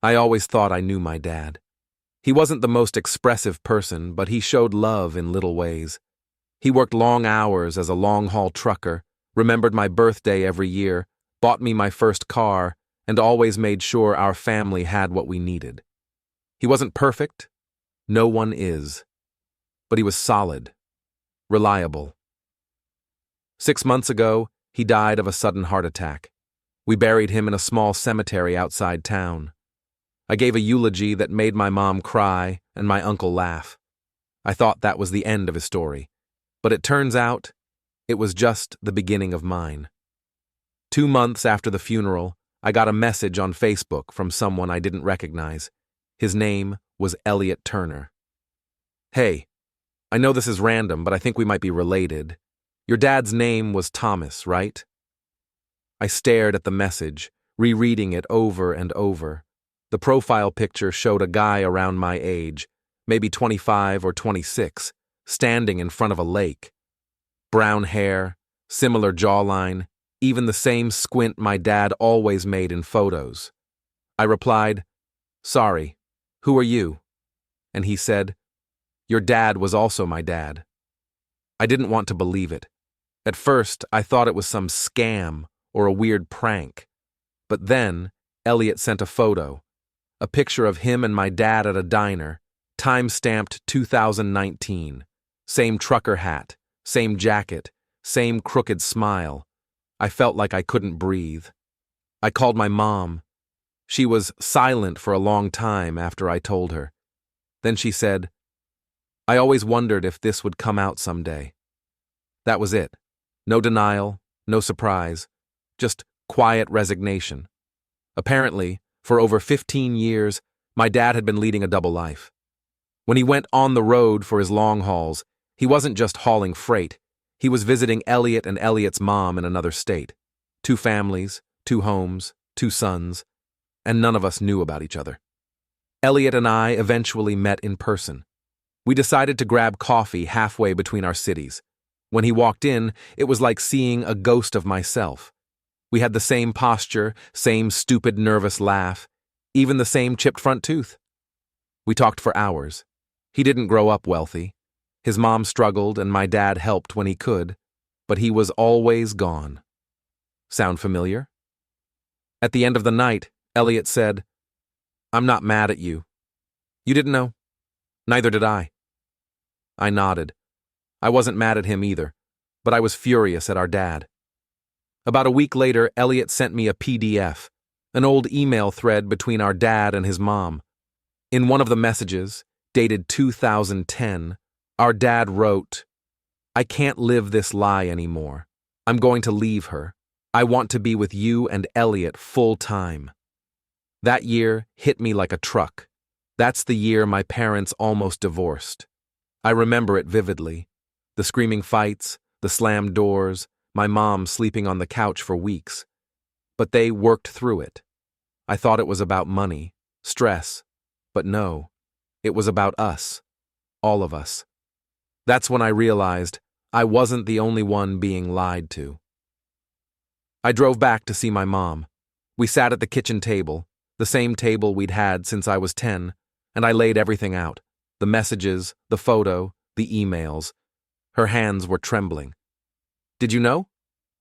I always thought I knew my dad. He wasn't the most expressive person, but he showed love in little ways. He worked long hours as a long-haul trucker, remembered my birthday every year, bought me my first car, and always made sure our family had what we needed. He wasn't perfect. No one is. But he was solid, reliable. 6 months ago, he died of a sudden heart attack. We buried him in a small cemetery outside town. I gave a eulogy that made my mom cry and my uncle laugh. I thought that was the end of his story, but it turns out it was just the beginning of mine. 2 months after the funeral, I got a message on Facebook from someone I didn't recognize. His name was Elliot Turner. "Hey, I know this is random, but I think we might be related. Your dad's name was Thomas, right?" I stared at the message, rereading it over and over. The profile picture showed a guy around my age, maybe 25 or 26, standing in front of a lake. Brown hair, similar jawline, even the same squint my dad always made in photos. I replied, "Sorry, who are you?" And he said, "Your dad was also my dad." I didn't want to believe it. At first, I thought it was some scam or a weird prank. But then, Elliot sent a photo. A picture of him and my dad at a diner, time-stamped 2019. Same trucker hat, same jacket, same crooked smile. I felt like I couldn't breathe. I called my mom. She was silent for a long time after I told her. Then she said, "I always wondered if this would come out someday." That was it. No denial, no surprise, just quiet resignation. Apparently, for over 15 years, my dad had been leading a double life. When he went on the road for his long hauls, he wasn't just hauling freight. He was visiting Elliot and Elliot's mom in another state. 2 families, 2 homes, 2 sons, and none of us knew about each other. Elliot and I eventually met in person. We decided to grab coffee halfway between our cities. When he walked in, it was like seeing a ghost of myself. We had the same posture, same stupid, nervous laugh, even the same chipped front tooth. We talked for hours. He didn't grow up wealthy. His mom struggled and my dad helped when he could, but he was always gone. Sound familiar? At the end of the night, Elliot said, "I'm not mad at you. You didn't know? Neither did I." I nodded. I wasn't mad at him either, but I was furious at our dad. About a week later, Elliot sent me a PDF, an old email thread between our dad and his mom. In one of the messages, dated 2010, our dad wrote, "I can't live this lie anymore. I'm going to leave her. I want to be with you and Elliot full time." That year hit me like a truck. That's the year my parents almost divorced. I remember it vividly. The screaming fights, the slammed doors, my mom sleeping on the couch for weeks. But they worked through it. I thought it was about money, stress, but no, it was about us, all of us. That's when I realized I wasn't the only one being lied to. I drove back to see my mom. We sat at the kitchen table, the same table we'd had since I was 10, and I laid everything out, the messages, the photo, the emails. Her hands were trembling. "Did you know?"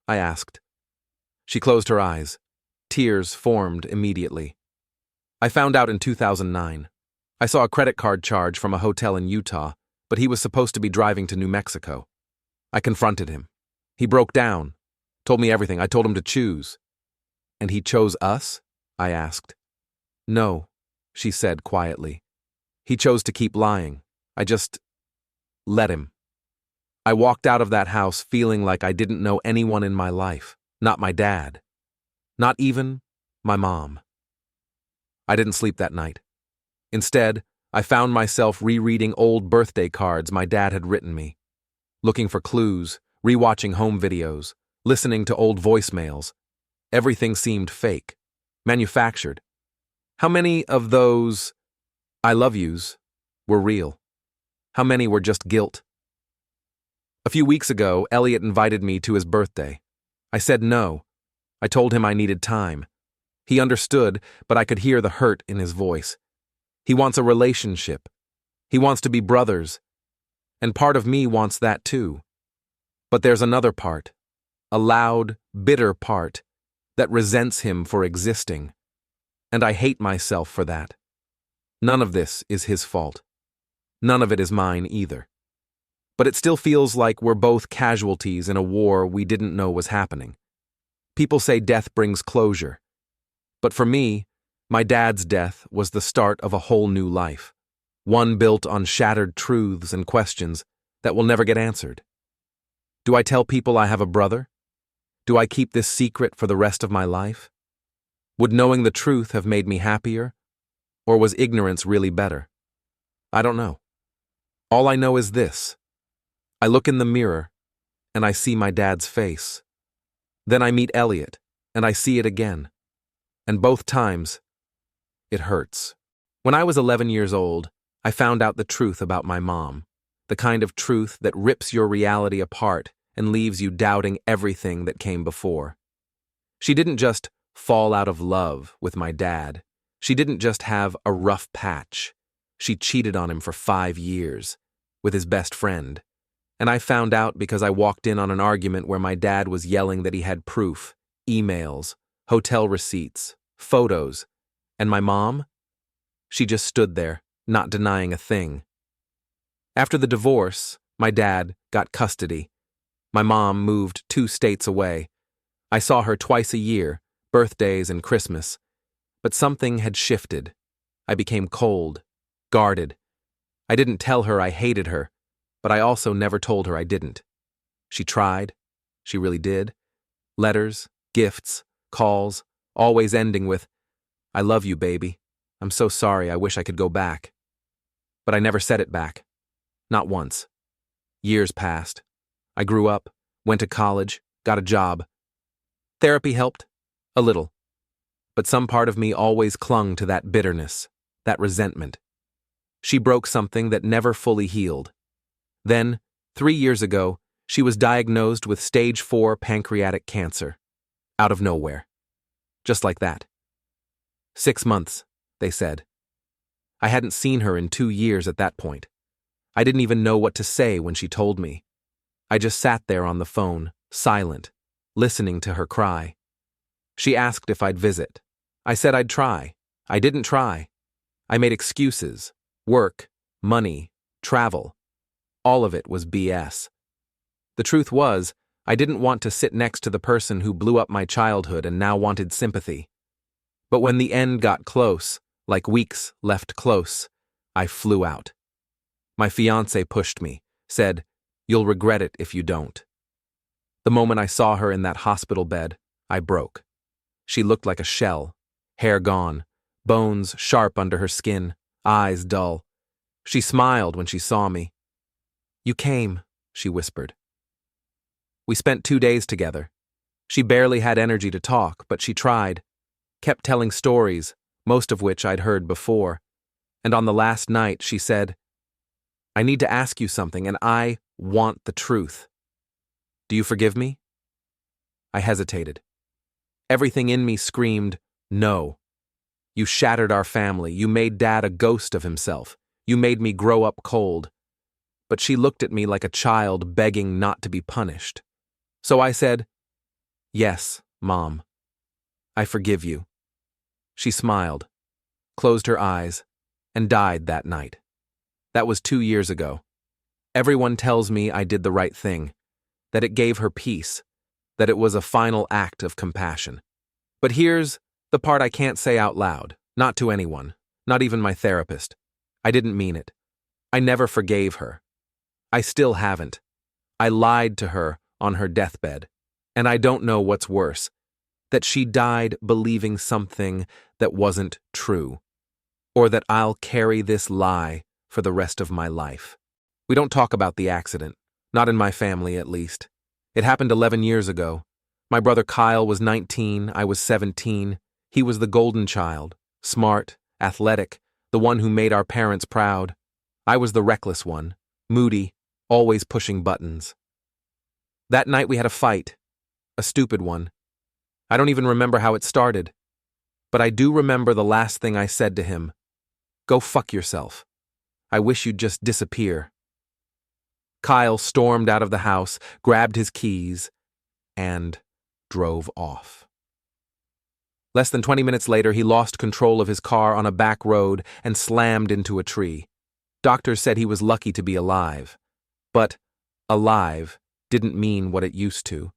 I asked. She closed her eyes. Tears formed immediately. "I found out in 2009. I saw a credit card charge from a hotel in Utah, but he was supposed to be driving to New Mexico. I confronted him. He broke down, told me everything. I told him to choose." "And he chose us?" I asked. "No," she said quietly. "He chose to keep lying. I just let him." I walked out of that house feeling like I didn't know anyone in my life, not my dad, not even my mom. I didn't sleep that night. Instead, I found myself rereading old birthday cards my dad had written me, looking for clues, rewatching home videos, listening to old voicemails. Everything seemed fake, manufactured. How many of those "I love yous" were real? How many were just guilt? A few weeks ago, Elliot invited me to his birthday. I said no. I told him I needed time. He understood, but I could hear the hurt in his voice. He wants a relationship. He wants to be brothers. And part of me wants that too. But there's another part, a loud, bitter part, that resents him for existing. And I hate myself for that. None of this is his fault. None of it is mine either. But it still feels like we're both casualties in a war we didn't know was happening. People say death brings closure. But for me, my dad's death was the start of a whole new life, one built on shattered truths and questions that will never get answered. Do I tell people I have a brother? Do I keep this secret for the rest of my life? Would knowing the truth have made me happier? Or was ignorance really better? I don't know. All I know is this. I look in the mirror, and I see my dad's face. Then I meet Elliot, and I see it again. And both times, it hurts. When I was 11 years old, I found out the truth about my mom, the kind of truth that rips your reality apart and leaves you doubting everything that came before. She didn't just fall out of love with my dad. She didn't just have a rough patch. She cheated on him for 5 years with his best friend. And I found out because I walked in on an argument where my dad was yelling that he had proof, emails, hotel receipts, photos. And my mom? She just stood there, not denying a thing. After the divorce, my dad got custody. My mom moved 2 states away. I saw her twice a year, birthdays and Christmas. But something had shifted. I became cold, guarded. I didn't tell her I hated her, but I also never told her I didn't. She tried. She really did. Letters, gifts, calls, always ending with, "I love you, baby. I'm so sorry, I wish I could go back." But I never said it back. Not once. Years passed. I grew up, went to college, got a job. Therapy helped. A little. But some part of me always clung to that bitterness, that resentment. She broke something that never fully healed. Then, 3 years ago, she was diagnosed with stage 4 pancreatic cancer. Out of nowhere. Just like that. 6 months, they said. I hadn't seen her in 2 years at that point. I didn't even know what to say when she told me. I just sat there on the phone, silent, listening to her cry. She asked if I'd visit. I said I'd try. I didn't try. I made excuses. Work, money, travel. All of it was BS. The truth was, I didn't want to sit next to the person who blew up my childhood and now wanted sympathy. But when the end got close, like weeks left close, I flew out. My fiancé pushed me, said, "You'll regret it if you don't." The moment I saw her in that hospital bed, I broke. She looked like a shell, hair gone, bones sharp under her skin, eyes dull. She smiled when she saw me. "You came," she whispered. We spent 2 days together. She barely had energy to talk, but she tried, kept telling stories, most of which I'd heard before. And on the last night, she said, "I need to ask you something, and I want the truth. Do you forgive me?" I hesitated. Everything in me screamed, "No. You shattered our family. You made Dad a ghost of himself. You made me grow up cold." But she looked at me like a child begging not to be punished. So I said, "Yes, Mom. I forgive you." She smiled, closed her eyes, and died that night. That was 2 years ago. Everyone tells me I did the right thing, that it gave her peace, that it was a final act of compassion. But here's the part I can't say out loud, not to anyone, not even my therapist. I didn't mean it. I never forgave her. I still haven't. I lied to her on her deathbed, and I don't know what's worse, that she died believing something that wasn't true, or that I'll carry this lie for the rest of my life. We don't talk about the accident, not in my family at least. It happened 11 years ago. My brother Kyle was 19, I was 17. He was the golden child, smart, athletic, the one who made our parents proud. I was the reckless one, moody, always pushing buttons. That night we had a fight, a stupid one. I don't even remember how it started. But I do remember the last thing I said to him. Go fuck yourself. I wish you'd just disappear. Kyle stormed out of the house, grabbed his keys, and drove off. Less than 20 minutes later, he lost control of his car on a back road and slammed into a tree. Doctors said he was lucky to be alive. But alive didn't mean what it used to.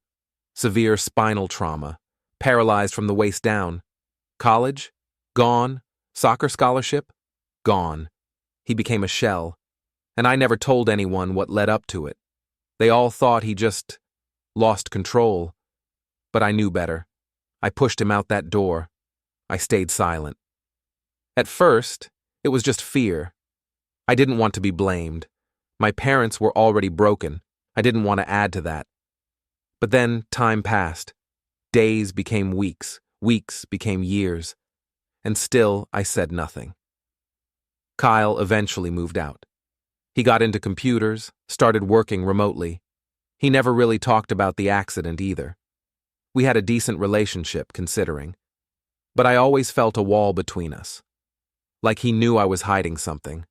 Severe spinal trauma, paralyzed from the waist down. College? Gone. Soccer scholarship? Gone. He became a shell. And I never told anyone what led up to it. They all thought he just lost control. But I knew better. I pushed him out that door. I stayed silent. At first, it was just fear. I didn't want to be blamed. My parents were already broken. I didn't want to add to that. But then time passed. Days became weeks. Weeks became years. And still, I said nothing. Kyle eventually moved out. He got into computers, started working remotely. He never really talked about the accident either. We had a decent relationship, considering. But I always felt a wall between us. Like he knew I was hiding something.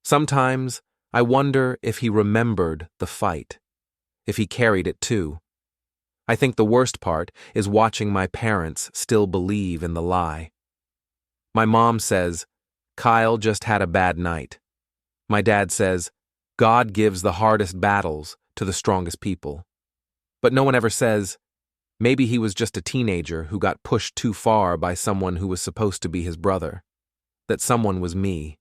Sometimes, I wonder if he remembered the fight. If he carried it too. I think the worst part is watching my parents still believe in the lie. My mom says, Kyle just had a bad night. My dad says, God gives the hardest battles to the strongest people. But no one ever says, maybe he was just a teenager who got pushed too far by someone who was supposed to be his brother. That someone was me.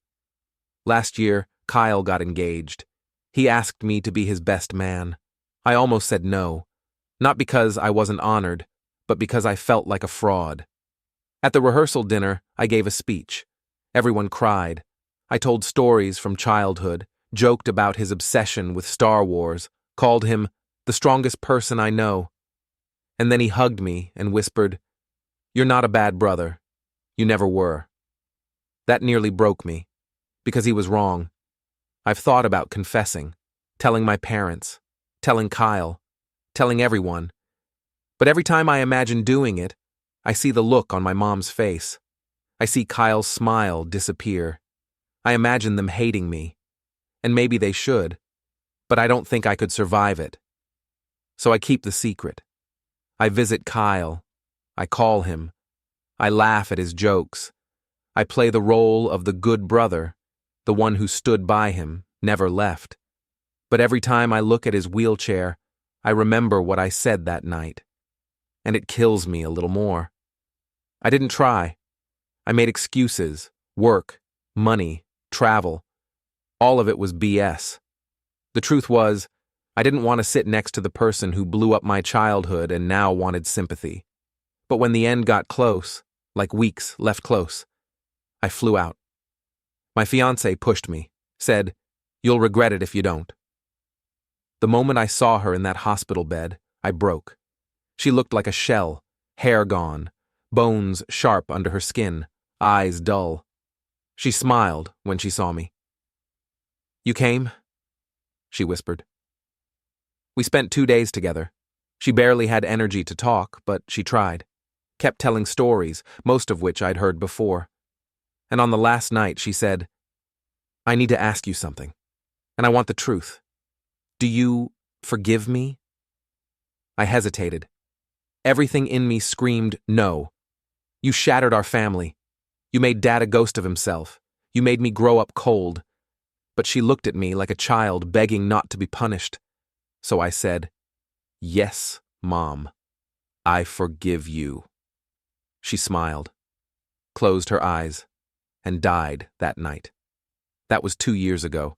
Last year, Kyle got engaged. He asked me to be his best man. I almost said no. Not because I wasn't honored, but because I felt like a fraud. At the rehearsal dinner, I gave a speech. Everyone cried. I told stories from childhood, joked about his obsession with Star Wars, called him the strongest person I know. And then he hugged me and whispered, You're not a bad brother. You never were. That nearly broke me, because he was wrong. I've thought about confessing, telling my parents, telling Kyle, telling everyone. But every time I imagine doing it, I see the look on my mom's face. I see Kyle's smile disappear. I imagine them hating me. And maybe they should, but I don't think I could survive it. So I keep the secret. I visit Kyle. I call him. I laugh at his jokes. I play the role of the good brother, the one who stood by him, never left. But every time I look at his wheelchair, I remember what I said that night. And it kills me a little more. I didn't try. I made excuses, work, money, travel. All of it was BS. The truth was, I didn't want to sit next to the person who blew up my childhood and now wanted sympathy. But when the end got close, like weeks left close, I flew out. My fiancée pushed me, said, You'll regret it if you don't. The moment I saw her in that hospital bed, I broke. She looked like a shell, hair gone, bones sharp under her skin, eyes dull. She smiled when she saw me. You came? She whispered. We spent 2 days together. She barely had energy to talk, but she tried. Kept telling stories, most of which I'd heard before. And on the last night, she said, I need to ask you something, and I want the truth. Do you forgive me? I hesitated. Everything in me screamed, no. You shattered our family. You made Dad a ghost of himself. You made me grow up cold. But she looked at me like a child begging not to be punished. So I said, Yes, Mom. I forgive you. She smiled, closed her eyes, and died that night. That was 2 years ago.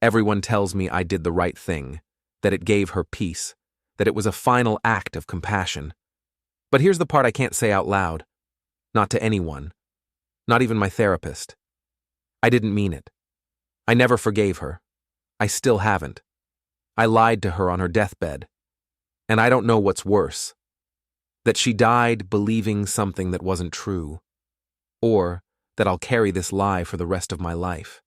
Everyone tells me I did the right thing, that it gave her peace, that it was a final act of compassion. But here's the part I can't say out loud. Not to anyone. Not even my therapist. I didn't mean it. I never forgave her. I still haven't. I lied to her on her deathbed. And I don't know what's worse. That she died believing something that wasn't true. Or that I'll carry this lie for the rest of my life.